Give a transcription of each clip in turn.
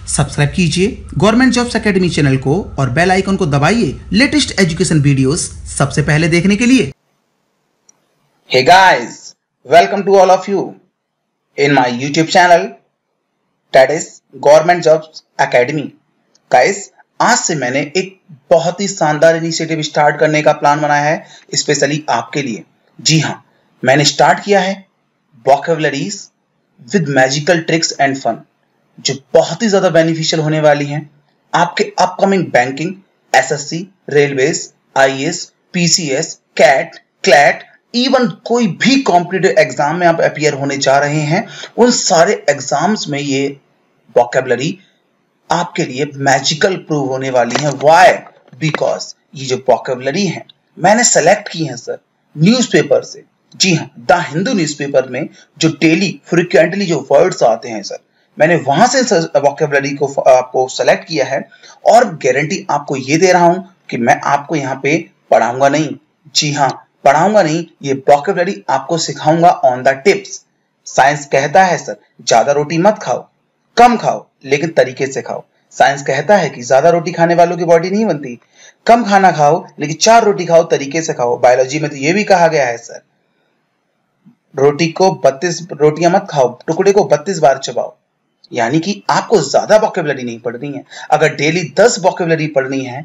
Subscribe कीजिए government jobs academy channel को और बेल आइकन को दबाइए लेटेस्ट एजुकेशन वीडियोस सबसे पहले देखने के लिए। Hey guys, welcome to all of you in my YouTube channel that is Government Jobs Academy. Guys, आज से मैंने एक बहुत ही शानदार इनिशिएटिव स्टार्ट करने का प्लान बनाया है स्पेशली आपके लिए। जी हाँ, मैंने स्टार्ट किया है vocabularies with magical tricks and fun, जो बहुत ही ज्यादा बेनिफिशियल होने वाली हैं आपके upcoming banking, SSC, railways, IAS, PCS, CAT, CLAT, even कोई भी कॉम्पिटिटिव एग्जाम में आप अपीयर होने जा रहे हैं, उन सारे एग्जाम्स में ये वोकैबुलरी आपके लिए मैजिकल प्रूव होने वाली है। व्हाई? बिकॉज ये जो वोकैबुलरी है मैंने सेलेक्ट की है सर न्यूज़पेपर से। जी हाँ, द हिंदू न्यूज़पेपर में जो डेली फ्रिक्वेंटली जो वर्ड्स आते हैं सर, मैंने वहां से वोकैबुलरी को आपको सेलेक्ट किया है और गारंटी आपको ये दे रहा हूं कि मैं आपको यहाँ पे पढ़ाऊंगा नहीं। जी हाँ, पढ़ाऊंगा नहीं, ये वोकैबुलरी आपको सिखाऊंगा ऑन द टिप्स। साइंस कहता है सर ज्यादा रोटी मत खाओ, कम खाओ लेकिन तरीके से खाओ। साइंस कहता है कि ज्यादा रोटी खाने वालों की बॉडी नहीं बनती, कम खाना खाओ लेकिन 4 रोटी खाओ, तरीके से खाओ। बायोलॉजी में तो ये भी कहा गया है सर, रोटी को 32 रोटियां मत खाओ, टुकड़े को 32 बार चबाओ। यानी कि आपको ज्यादा वोकैबुलरी नहीं पढ़नी है। अगर डेली 10 वोकैबुलरी पढ़नी है,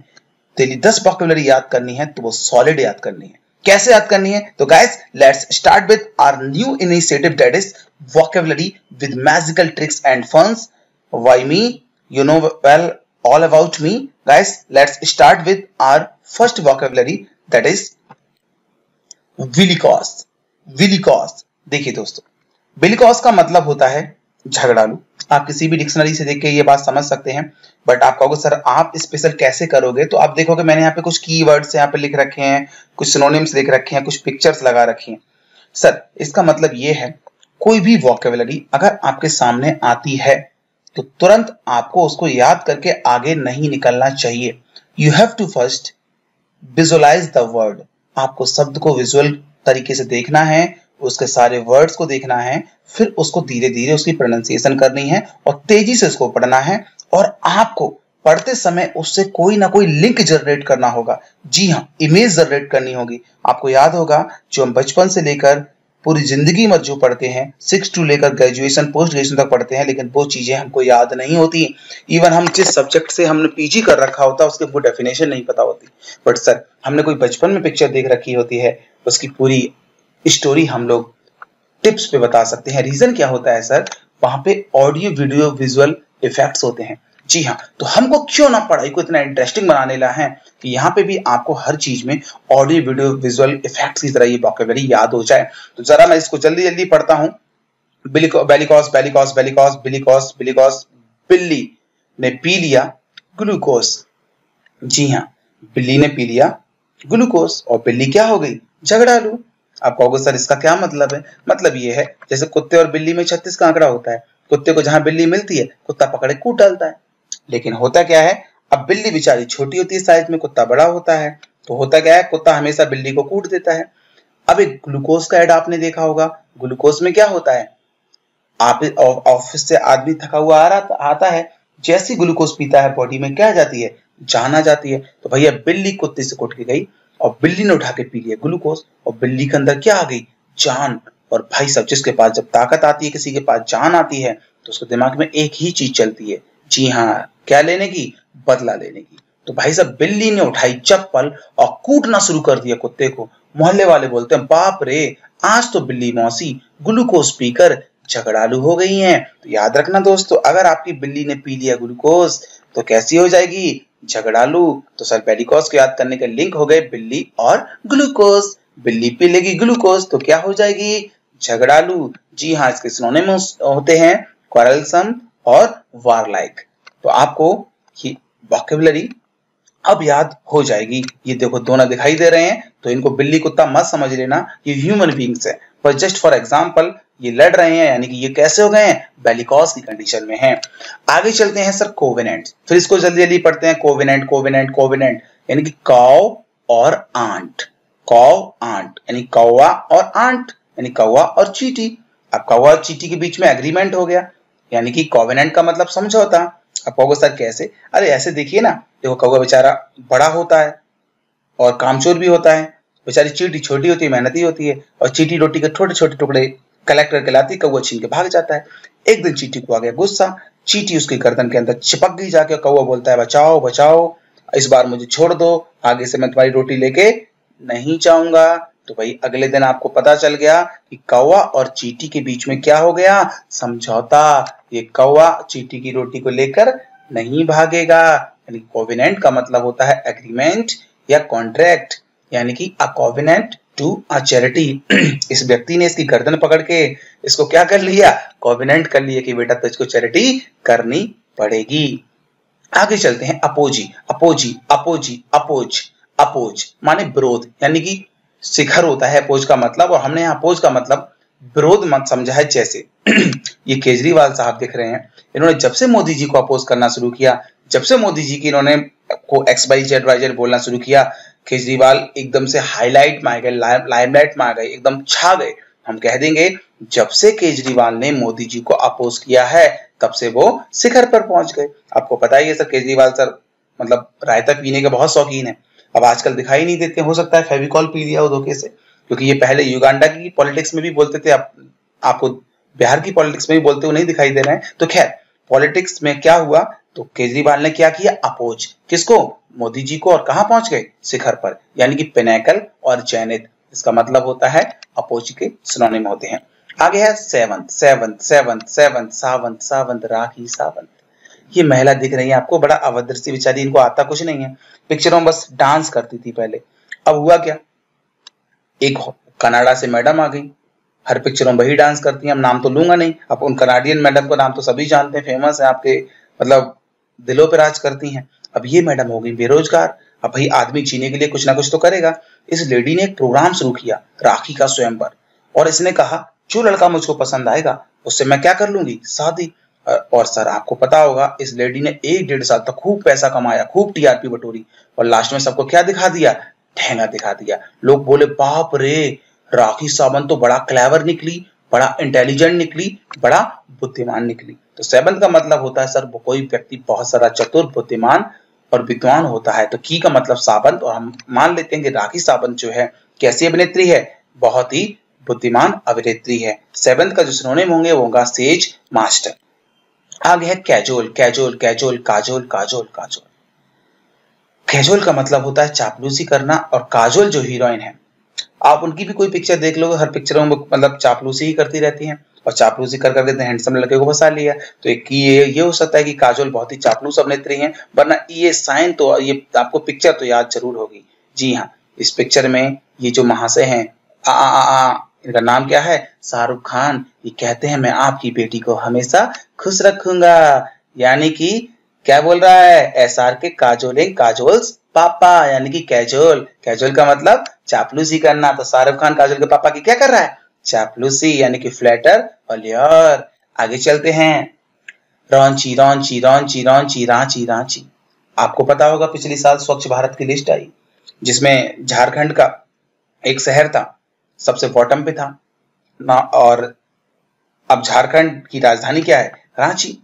डेली 10 वोकैबुलरी याद करनी है, तो वो सॉलिड याद करनी है। कैसे याद करनी है? तो guys let's start with our new initiative that is vocabulary with magical tricks and funs. Why me? You know well all about me. Guys let's start with our first vocabulary that is bellicose. Bellicose, देखिए दोस्तों, विलिकॉस का मतलब होता है झगड़ालू। आप किसी भी डिक्शनरी से देख के ये बात समझ सकते हैं, बट आप कहोगे सर आप स्पेशल कैसे करोगे? तो आप देखोगे मैंने यहाँ पे कुछ कीवर्ड्स यहाँ पे लिख रखे हैं, कुछ सिनोनिम्स लिख रखे हैं, कुछ पिक्चर्स लगा रखी हैं। सर इसका मतलब ये है कोई भी वोकैबुलरी अगर आपके सामने आती है तो तुरंत आपको उसको याद करके आगे नहीं निकलना चाहिए। You have to first visualise the word. आपको शब्द को विजुअल तरीके से देखना है, उसके सारे वर्ड्स को देखना है, फिर उसको धीरे धीरे उसकी प्रोनाउंसिएशन करनी है और तेजी से उसको पढ़ना है। और आपको पढ़ते समय उससे कोई ना कोई लिंक जनरेट करना होगा। जी हाँ, इमेज जनरेट करनी होगी। आपको याद होगा जो हम बचपन से लेकर पूरी जिंदगी में जो पढ़ते हैं, 6 टू लेकर ग्रेजुएशन, पोस्ट ग्रेजुएशन तक पढ़ते हैं, लेकिन वो चीजें हमको याद नहीं होती। इवन हम जिस सब्जेक्ट से हमने पीजी कर रखा होता है उसकी वो डेफिनेशन नहीं पता होती। बट सर हमने कोई बचपन में पिक्चर देख रखी होती है, उसकी पूरी स्टोरी हम लोग टिप्स पे बता सकते हैं। रीजन क्या होता है सर? वहां पे ऑडियो वीडियो विजुअल इफेक्ट्स होते हैं। जी हाँ, तो हमको क्यों ना पढ़ाई को इतना इंटरेस्टिंग बनाने ला है कि यहाँ पे भी आपको हर चीज में ऑडियो वीडियो विजुअल इफेक्ट्स की तरह ये वोकैबुलरी याद हो जाए। तो जरा मैं इसको जल्दी जल्दी पढ़ता हूँ। बेलिकॉस, बेलिकॉस, बेलिकॉस, बिलिकॉस, बिलिकॉस। बिल्ली ने पी लिया ग्लूकोस। जी हाँ, बिल्ली ने पी लिया ग्लूकोस और बिल्ली क्या हो गई? झगड़ालू। आप कहोगे सर इसका क्या मतलब है? मतलब ये है जैसे कुत्ते और बिल्ली में 36 का आंकड़ा होता है। कुत्ते को जहां बिल्ली मिलती है कुत्ता पकड़े कूट डालता है। लेकिन होता क्या है, अब बिल्ली बेचारी छोटी होती है साइज में, कुत्ता बड़ा होता है, तो होता क्या है, कुत्ता हमेशा बिल्ली को कूट देता है। अब एक ग्लूकोज का ऐड आपने देखा होगा। ग्लूकोज में क्या होता है, आप ऑफिस से आदमी थका हुआ आता है, जैसी ग्लूकोज पीता है बॉडी में क्या जाती है? जान आ जाती है। तो भैया बिल्ली कुत्ते से कुट के गई और बिल्ली ने उठा के पी लिया ग्लूकोज और बिल्ली के अंदर क्या आ गई? जान। और भाई साहब जिसके पास जब ताकत आती है, किसी के पास जान आती है, तो उसके दिमाग में एक ही चीज चलती है। जी हाँ, क्या लेने की? बदला लेने की। तो भाई साहब बिल्ली ने उठाई चप्पल और कूटना शुरू कर दिया कुत्ते को। मोहल्ले वाले बोलते हैं बाप रे, आज तो बिल्ली मौसी ग्लूकोज पीकर झगड़ालू हो गई हैं। तो याद रखना दोस्तों, अगर आपकी बिल्ली ने पी लिया ग्लूकोज तो कैसी हो जाएगी? झगड़ालू। तो सर बेलिकॉस को याद करने के लिंक हो गए बिल्ली और ग्लूकोज। बिल्ली पी लेगी ग्लूकोज तो क्या हो जाएगी? झगड़ालू। जी हाँ, इसके सिनोनिम होते हैं क्वारलसम और वारलाइक। तो आपको ये वोकैबुलरी अब याद हो जाएगी। ये देखो दोनों दिखाई दे रहे हैं, तो इनको बिल्ली कुत्ता मत समझ लेना, ये ह्यूमन बीइंग्स है, पर जस्ट फॉर एग्जांपल ये लड़ रहे हैं, यानी कि ये कैसे हो गए हैं? बेलिकॉस की कंडीशन में हैं। आगे चलते हैं सर कोवेनेंट। फिर इसको जल्दी जल्दी पढ़ते हैं। कोवेनेंट, कोवेनेंट, कोवेनेंट यानी कि काउ और आंट। काउ आंट यानी कौवा और आंट यानी कौवा और चींटी। अब कौवा और चींटी के बीच में एग्रीमेंट हो गया, यानी कि कोवेनेंट का मतलब समझौता। अब कहोगे सर कैसे? अरे ऐसे देखिए ना, देखो कौवा बेचारा बड़ा होता है और कामचोर भी होता है। बेचारी चींटी छोटी होती है, मेहनती होती है, और चींटी रोटी के छोटे छोटे टुकड़े कलेक्ट करके लाती, कौवा छीन के भाग जाता है। एक दिन चींटी को आ गया गुस्सा, चींटी उसकी गर्दन के अंदर चिपक गई जाके। कौवा बोलता है बचाओ बचाओ, इस बार मुझे छोड़ दो, आगे से मैं तुम्हारी रोटी लेके नहीं जाऊंगा। तो भाई अगले दिन आपको पता चल गया कि कौवा और चींटी के बीच में क्या हो गया, समझौता। ये कौवा चींटी की रोटी को लेकर नहीं भागेगा। यानी कोवेनेंट का मतलब होता है एग्रीमेंट या कॉन्ट्रैक्ट, यानी कि अ कोवेनेंट टू अ चैरिटी। इस व्यक्ति ने इसकी गर्दन पकड़ के इसको क्या कर लिया, कोवेनेंट कर लिया कि बेटा तुझको चैरिटी करनी पड़ेगी। आगे चलते हैं, अपोजी अपोजी अपोजी अपोज। अपोज माने विरोध, यानी कि शिखर होता है अपोज का मतलब, और हमने यहाँ अपोज का मतलब विरोध मत समझा है। जैसे ये केजरीवाल साहब दिख रहे हैं, इन्होंने जब से मोदी जी को अपोज करना शुरू किया, जब से मोदी जी की इन्होंने को XYZ बोलना शुरू किया, केजरीवाल एकदम से हाईलाइट में आ गए, लाइमलाइट में आ गए, एकदम छा गए। हम कह देंगे जब से केजरीवाल ने मोदी जी को अपोज किया है तब से वो शिखर पर पहुंच गए। आपको पता ही है सर, केजरीवाल सर मतलब रायता पीने के बहुत शौकीन है। अब आजकल दिखाई नहीं देते, हो सकता है फेविकॉल पी लिया हो धोखे से, क्योंकि ये पहले युगांडा की पॉलिटिक्स में भी बोलते थे, आपको बिहार की पॉलिटिक्स में भी बोलते हुए नहीं दिखाई दे रहे हैं। तो खैर पॉलिटिक्स में क्या हुआ, तो केजरीवाल ने क्या किया, अपोज किसको, मोदी जी को, और कहां पहुंच गए, शिखर पर, यानी कि पिनैकल और जैनित। इसका मतलब होता है अपोज के सिनोनिम होते हैं। आगे है सेवंत सेवंत सेवंत सेवंत सावंत सावंत राखी सावंत। ये महिला दिख रही है आपको, बड़ा अभद्र सी बेचारी, इनको आता कुछ नहीं है, पिक्चरों में बस डांस करती थी पहले। अब हुआ क्या, एक कनाडा से मैडम आ गई, हर पिक्चरों में वही डांस करती हैं। अब नाम तो लूंगा नहीं, अब उन कनाडियन मैडम का नाम तो सभी जानते हैं, फेमस है, आपके मतलब दिलों पे राज करती हैं। अब ये मैडम हो गई बेरोजगार। अब भाई आदमी जीने के लिए कुछ ना कुछ तो करेगा। इस लेडी ने एक प्रोग्राम शुरू किया, राखी का स्वयंवर, और इसने कहा जो लड़का मुझको पसंद आएगा उससे मैं क्या कर लूंगी, शादी। और सर आपको पता होगा इस लेडी ने 1-1.5 साल तक खूब पैसा कमाया, खूब TRP बटोरी, और लास्ट में सबको क्या दिखा दिया, ठेंगा दिखा दिया। लोग बोले बाप रे, राखी सावंत तो बड़ा क्लेवर निकली, बड़ा इंटेलिजेंट निकली, बड़ा बुद्धिमान निकली। तो सेवंत का मतलब होता है सर कोई व्यक्ति बहुत सारा चतुर, बुद्धिमान और विद्वान होता है। तो की का मतलब सावंत, और हम मान लेते हैं कि राखी सावंत जो है कैसी अभिनेत्री है, बहुत ही बुद्धिमान अभिनेत्री है। सेवंत का जो सिनोनिम होंगे वो होगा सेज, मास्टर। आगे है cajole cajole cajole Kajol Kajol Kajol. Cajole का मतलब होता है चापलूसी करना, और काजोल जो हीरोइन है, आप उनकी भी कोई पिक्चर देख लो, हर पिक्चरों में मतलब चापलूसी ही करती रहती हैं, और चापलूसी कर करके हैंडसम लड़के को फंसा लिया। तो एक ये हो सकता है कि काजोल बहुत ही चापलूस अभिनेत्री हैं, वरना ये साइन तो ये आपको पिक्चर तो याद जरूर होगी। जी हाँ, इस पिक्चर में ये जो महाशय हैं, इनका नाम क्या है, शाहरुख खान, ये कहते हैं मैं आपकी बेटी को हमेशा खुश रखूंगा। यानी कि क्या बोल रहा है, SRK काजोलिंग काजोल्स पापा, यानी कि कैजोल। कैजोल का मतलब चापलूसी करना, तो शाहरुख खान काजोल के पापा की क्या कर रहा है, चापलूसी, यानी कि फ्लैटर और ल्योर। आगे चलते हैं, रौंची रौंची रौंची रौंची रांची रांची। आपको पता होगा पिछले साल स्वच्छ भारत की लिस्ट आई, जिसमें झारखंड का एक शहर था, सबसे बॉटम पे था ना, और अब झारखंड की राजधानी क्या है, रांची।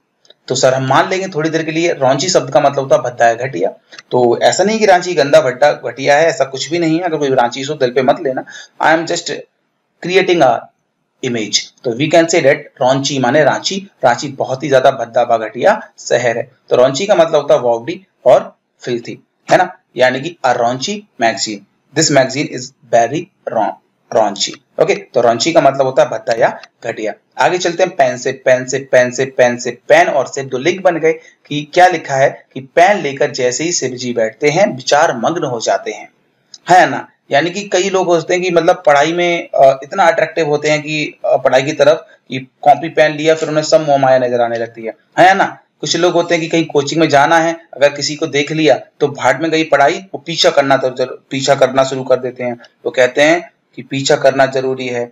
तो सर हम मान लेंगे थोड़ी देर के लिए, रांची शब्द का मतलब होता है भद्दा है, घटिया। तो ऐसा नहीं कि रांची गंदा भट्टा घटिया है, ऐसा कुछ भी नहीं है। अगर कोई रांची सो दिल पे मत लेना, I am just creating a image. तो we can say that raunchy माने रांची, रांची बहुत ही ज्यादा भद्दा बा घटिया शहर है। तो रांची का मतलब होता है वॉगडी और फिल्थी, है ना, यानी कि a raunchy magazine, this magazine is very raunchy. Okay, तो रॉन्ची का मतलब होता है भद्दा या घटिया। आगे चलते हैं, पेन से पेन से पेन से पेन से पेन और से दो लिंक बन गए कि क्या लिखा है कि पेन लेकर जैसे ही शिव जी बैठते हैं विचार मग्न हो जाते हैं, है ना। यानी कि कई लोग होते हैं कि मतलब पढ़ाई में इतना अट्रैक्टिव होते हैं कि पढ़ाई की तरफ कि कॉपी पेन लिया फिर उन्हें सब मोह माया नजर आने लगती है ना। कुछ लोग होते हैं कि कहीं कोचिंग में जाना है, अगर किसी को देख लिया तो भाट में गई पढ़ाई, वो पीछा करना शुरू कर देते हैं। तो कहते हैं कि पीछा करना जरूरी है,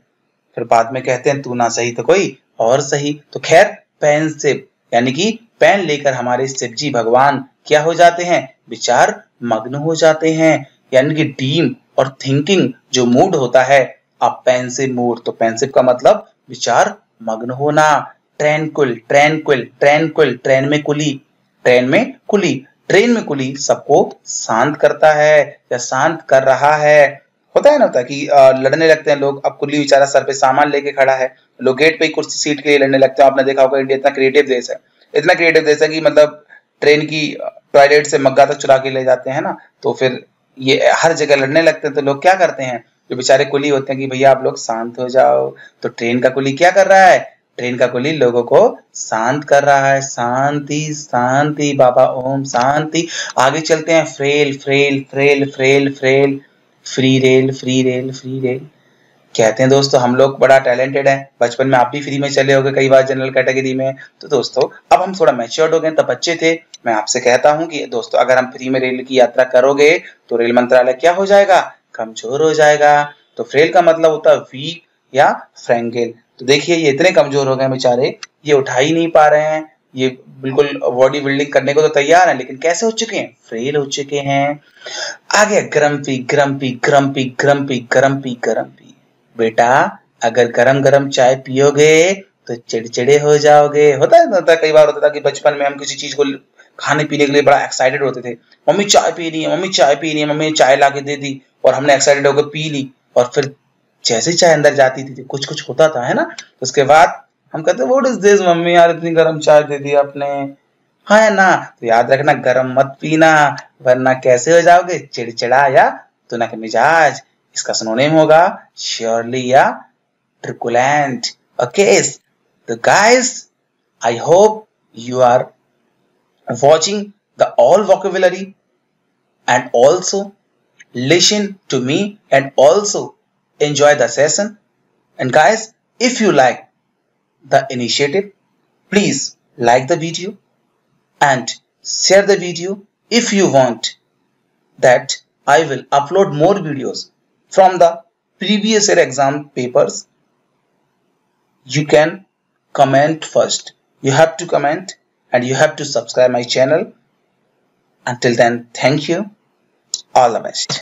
फिर बाद में कहते हैं तू ना सही तो कोई और सही। तो खैर पेन से यानी कि पेन लेकर हमारे शिव जी भगवान क्या हो जाते हैं, विचार मग्न हो जाते हैं। यानी कि डीम और थिंकिंग जो मूड होता है, अब पेंसिव मूड, तो पेंसिव का मतलब विचार मग्न होना। ट्रैंक्विल ट्रैंक्विल ट्रैंक्विल, ट्रेन में कुली, ट्रेन में कुली, ट्रेन में कुली सबको शांत करता है या शांत कर रहा है। होता है ना, होता है कि लड़ने लगते हैं लोग। अब कुली बेचारा सर पे सामान लेके खड़ा है, लोग गेट पे ही कुर्सी सीट के लिए लड़ने लगते हैं। आपने देखा होगा इंडिया इतना क्रिएटिव देश है, इतना क्रिएटिव देश है कि मतलब ट्रेन की टॉयलेट से मग्गा तक चुरा के ले जाते हैं ना, तो फिर ये हर जगह लड़ने लगते हैं। तो लोग क्या करते हैं, जो बेचारे कुली होते हैं कि भैया आप लोग शांत हो जाओ। तो ट्रेन का कुली क्या कर रहा है, ट्रेन का कुली लोगों को शांत कर रहा है। शांति शांति बाबा ओम शांति। आगे चलते हैं, frail frail frail frail frail, free rail free rail free rail. कहते हैं दोस्तों हम लोग बड़ा टैलेंटेड है, बचपन में आप भी फ्री में चले होंगे कई बार जनरल कैटेगरी में। तो दोस्तों अब हम थोड़ा मैच्योर्ड हो गए, तब बच्चे थे। मैं आपसे कहता हूं कि दोस्तों अगर हम फ्री में रेल की यात्रा करोगे तो रेल मंत्रालय क्या हो जाएगा, कमजोर हो जाएगा। तो फ्रेल का मतलब होता है वीक या फ्रैंगिल। तो देखिए ये इतने कमजोर हो गए बेचारे, ये उठा ही नहीं पा रहे हैं। ये बिल्कुल बॉडी बिल्डिंग करने को तो तैयार है, लेकिन कैसे हो चुके हैं, फ्रेल हो चुके हैं। आगे grumpy grumpy grumpy grumpy grumpy grumpy. बेटा अगर गरम गरम चाय पियोगे तो चिड़चिड़े हो जाओगे। होता है कई बार होता था कि बचपन में हम किसी चीज को खाने पीने के लिए बड़ा एक्साइटेड होते थे। मम्मी चाय पीनी है, मम्मी चाय पीनी है, मम्मी ने चाय ला के दे दी और हमने एक्साइटेड होकर पी ली। और फिर जैसे चाय अंदर जाती थी कुछ कुछ होता था, है ना। उसके बाद हम कहते व्हाट इज दिस मम्मी, यार इतनी गर्म चाय दे दी आपने, हाँ है ना। तो याद रखना गरम मत पीना, वरना कैसे हो जाओगे, चिड़चिड़ा या तुनक मिजाज। इसका सिनोनिम होगा श्योरली या truculent. Okay, so guys, I hope you are watching the all vocabulary and also listen to me and also enjoy the session. And guys, if you like the initiative, please like the video and share the video. If you want that I will upload more videos from the previous year exam papers, you can comment first. You have to comment and you have to subscribe my channel. Until then, thank you. All the best.